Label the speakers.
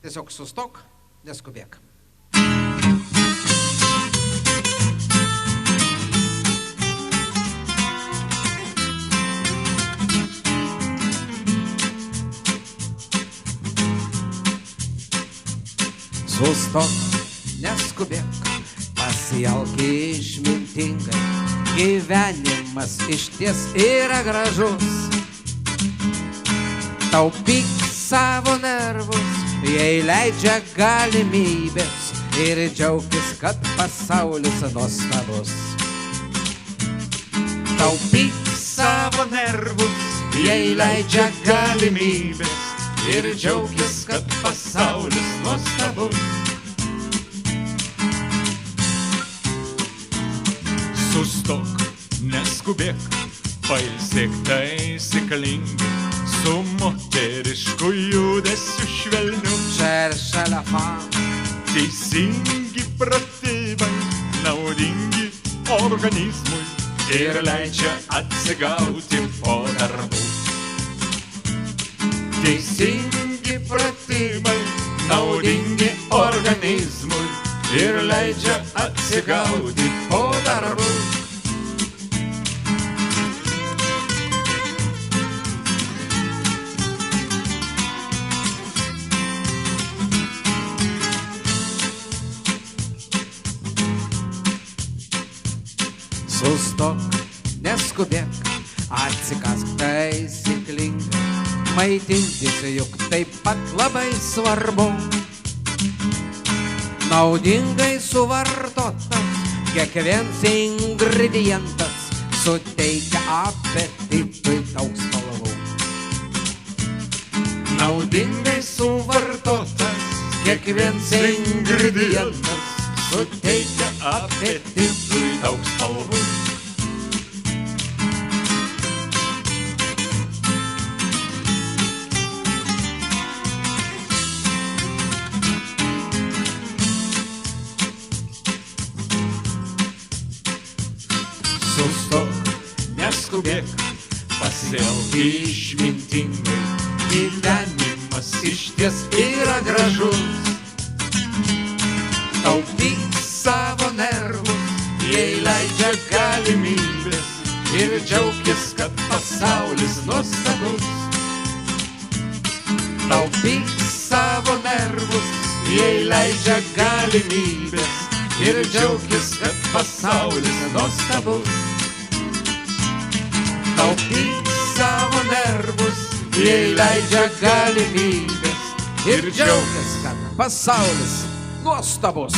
Speaker 1: Tiesiog sustok, neskubėk. Sustok, neskubėk, pasielk išmintingai. Gyvenimas išties yra gražus. Taupyk savo nervus, jei leidžia galimybės, ir džiaukis, kad pasaulis nuostabus. Taupyk savo nervus, jei leidžia galimybės, ir džiaukis, kad pasaulis nuostabus.
Speaker 2: Sustok, neskubėk, pailsėk taisyklingai, su moterišku judesiu švelniu.
Speaker 1: Cherche la femme.
Speaker 2: Teisingi pratimai, naudingi organizmui ir leidžia atsigauti po darbų. Teisingi pratimai, naudingi organizmui ir leidžia atsigauti po darbų.
Speaker 1: Sustok, neskubėk, atsikask taisyklingai, maitintis juk taip pat labai svarbu. Naudingai suvartotas kiekvienas ingredientas suteikia apetitui daug spalvų.
Speaker 2: Naudingai suvartotas kiekvienas ingredientas suteikia apetitui daug spalvų. Sustok, neskubėk, pasielk išmintingai. Gyvenimas išties yra gražus. Taupyk savo nervus, jei leidžia galimybės, ir džiaukis, kad pasaulis nuostabus. Taupyk savo nervus, jei leidžia galimybės, ir džiaukis, kad pasaulis nuostabus. Taupyk savo nervus, jei leidžia galimybės, ir džiaukis,
Speaker 1: kad pasaulis nuostabus.